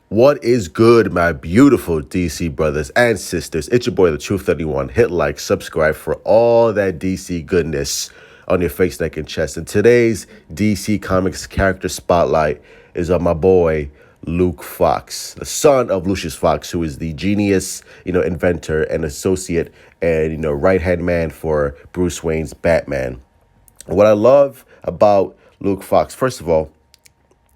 What is good, my beautiful DC brothers and sisters? It's your boy, the Truth 31. Hit like, subscribe for all that DC goodness on your face, neck, and chest. And today's DC Comics character spotlight is on my boy, Luke Fox, the son of Lucius Fox, who is the genius, inventor and associate and, right-hand man for Bruce Wayne's Batman. What I love about Luke Fox, first of all,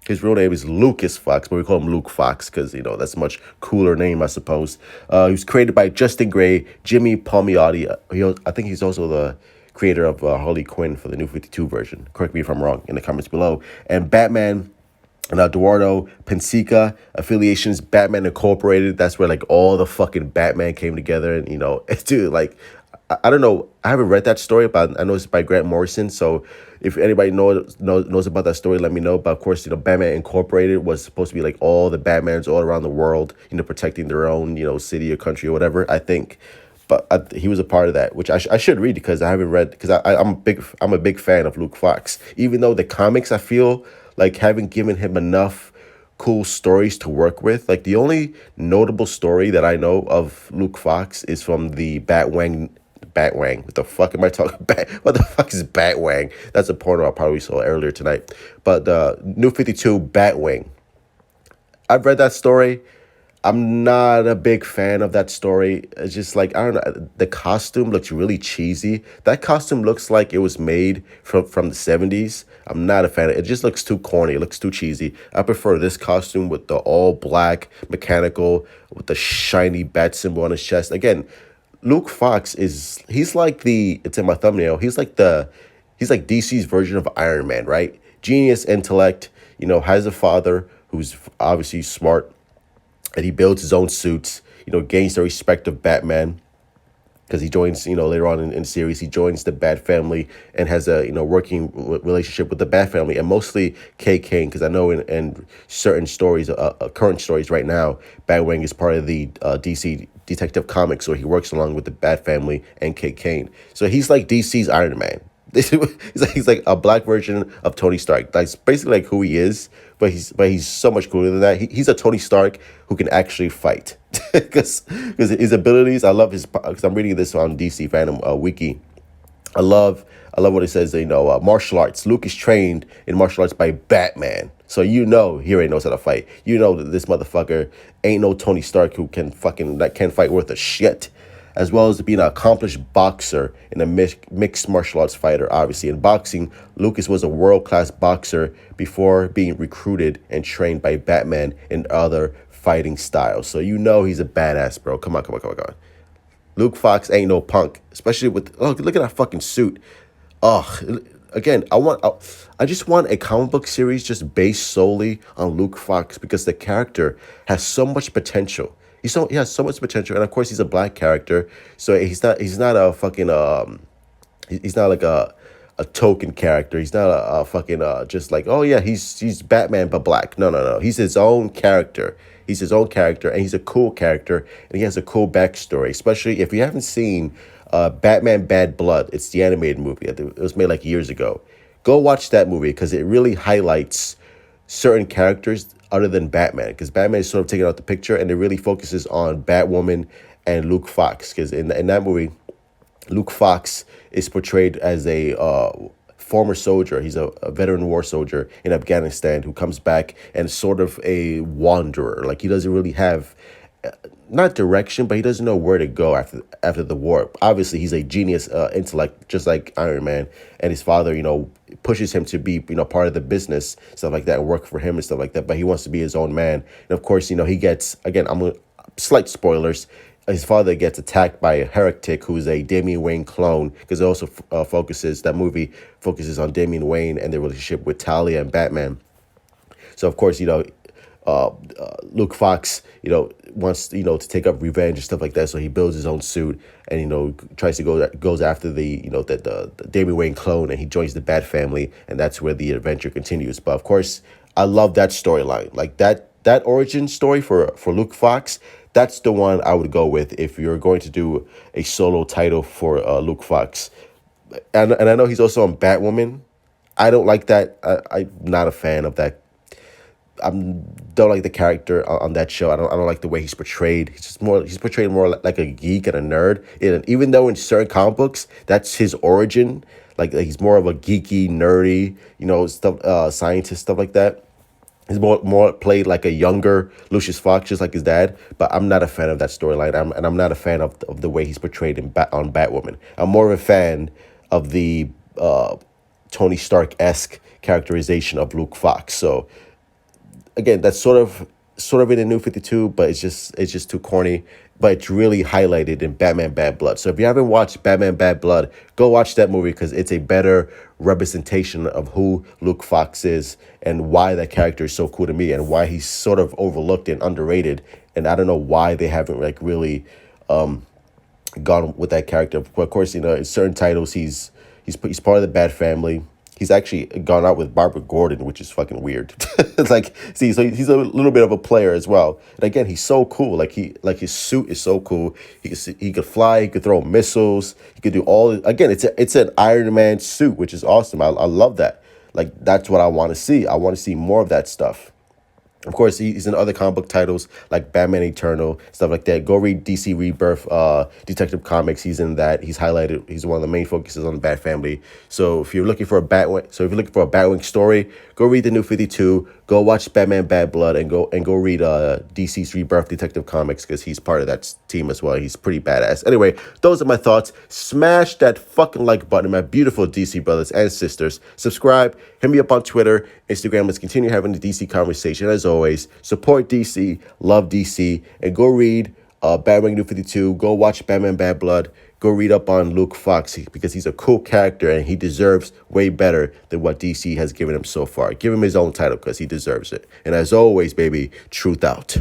his real name is Lucas Fox, but we call him Luke Fox because, that's a much cooler name, I suppose. He was created by Justin Gray, Jimmy Palmiotti. I think he's also the creator of Harley Quinn for the New 52 version. Correct me if I'm wrong in the comments below. And Batman and Eduardo Pensica affiliations, Batman Incorporated. That's where like all the fucking Batman came together, and dude, like I don't know. I haven't read that story, but I know it's by Grant Morrison. So if anybody knows about that story, let me know. But of course, Batman Incorporated was supposed to be like all the Batmans all around the world, protecting their own, city or country or whatever, I think. But he was a part of that, which I should read because I haven't read, because I'm a big fan of Luke Fox. Even though the comics, I feel like haven't given him enough cool stories to work with. Like the only notable story that I know of Luke Fox is from the Batwing. What the fuck am I talking about? What the fuck is Batwing? That's a porno I probably saw earlier tonight. But the New 52 Batwing. I've read that story. I'm not a big fan of that story. It's just like, I don't know, the costume looks really cheesy. That costume looks like it was made from the 70s. I'm not a fan of it. It just looks too corny. It looks too cheesy. I prefer this costume with the all black mechanical with the shiny bat symbol on his chest. Again, Luke Fox he's like it's in my thumbnail. He's like DC's version of Iron Man, right? Genius intellect, has a father who's obviously smart, and he builds his own suits, gains the respect of Batman because he joins, later on in the series, he joins the Bat family and has a, working relationship with the Bat family, and mostly Kay Kane, because I know in certain stories, current stories right now, Batwing is part of the DC Detective Comics, so he works along with the Bat family and Kay Kane. So he's like DC's Iron Man. He's like a black version of Tony Stark. That's basically like who he is, but he's so much cooler than that. He's a Tony Stark who can actually fight, because his abilities. I love his, because I'm reading this on DC Fandom Wiki. I love what it says. Martial arts. Luke is trained in martial arts by Batman. So he already knows how to fight. That this motherfucker ain't no Tony Stark who can fight worth a shit, as well as being an accomplished boxer and a mixed martial arts fighter. Obviously, in boxing, Lucas was a world-class boxer before being recruited and trained by Batman in other fighting styles. So he's a badass, bro. Come on. Luke Fox ain't no punk, especially with, look at that fucking suit. Again, I just want a comic book series just based solely on Luke Fox, because the character has so much potential. He has so much potential, and of course he's a black character, so he's not a fucking he's not like a token character. He's not a fucking just like, oh yeah, he's Batman but black. No. He's his own character. He's his own character, and he's a cool character, and he has a cool backstory. Especially if you haven't seen Batman Bad Blood. It's the animated movie. It was made like years ago. Go watch that movie because it really highlights certain characters other than Batman, because Batman is sort of taken out the picture, and it really focuses on Batwoman and Luke Fox, because in that movie, Luke Fox is portrayed as a former soldier. He's a veteran war soldier in Afghanistan who comes back and sort of a wanderer. Like he doesn't really have not direction, but he doesn't know where to go after the war. Obviously, he's a genius intellect, just like Iron Man, and his father, pushes him to be, part of the business, stuff like that, and work for him and stuff like that. But he wants to be his own man, and of course, he gets, again, slight spoilers. His father gets attacked by a heretic who's a Damian Wayne clone, because it also that movie focuses on Damian Wayne and their relationship with Talia and Batman. So of course, Luke Fox, wants, to take up revenge and stuff like that. So he builds his own suit and, tries to goes after the Damian Wayne clone, and he joins the Bat family, and that's where the adventure continues. But of course, I love that storyline, like that origin story for Luke Fox. That's the one I would go with if you're going to do a solo title for Luke Fox. And I know he's also on Batwoman. I don't like that. I'm not a fan of that. don't like the character on that show. I don't like the way he's portrayed. He's portrayed more like a geek and a nerd. And even though in certain comic books that's his origin, like he's more of a geeky, nerdy, stuff, scientist, stuff like that. He's more played like a younger Lucius Fox, just like his dad. But I'm not a fan of that storyline. I'm not a fan of the way he's portrayed on Batwoman. I'm more of a fan of the Tony Stark-esque characterization of Luke Fox. So again, that's sort of in the New 52, but it's just too corny. But it's really highlighted in Batman Bad Blood. So if you haven't watched Batman Bad Blood, go watch that movie because it's a better representation of who Luke Fox is and why that character is so cool to me and why he's sort of overlooked and underrated. And I don't know why they haven't like really gone with that character. Of course, in certain titles he's part of the Bat family. He's actually gone out with Barbara Gordon, which is fucking weird. It's like, see, so he's a little bit of a player as well. And again, he's so cool. Like his suit is so cool. He could fly. He could throw missiles. He could do all. Again, it's an Iron Man suit, which is awesome. I love that. Like that's what I want to see. I want to see more of that stuff. Of course, he's in other comic book titles like Batman Eternal, stuff like that. Go read DC Rebirth, Detective Comics. He's in that. He's highlighted. He's one of the main focuses on the Bat family. So if you're looking for a Batwing story, go read the New 52. Go watch Batman Bad Blood and go read DC's Rebirth Detective Comics because he's part of that team as well. He's pretty badass. Anyway, those are my thoughts. Smash that fucking like button, my beautiful DC brothers and sisters. Subscribe. Hit me up on Twitter, Instagram. Let's continue having the DC conversation. As always, support DC, love DC, and go read Batman New 52. Go watch Batman Bad Blood. Go read up on Luke Fox because he's a cool character and he deserves way better than what DC has given him so far. Give him his own title because he deserves it. And as always, baby, truth out.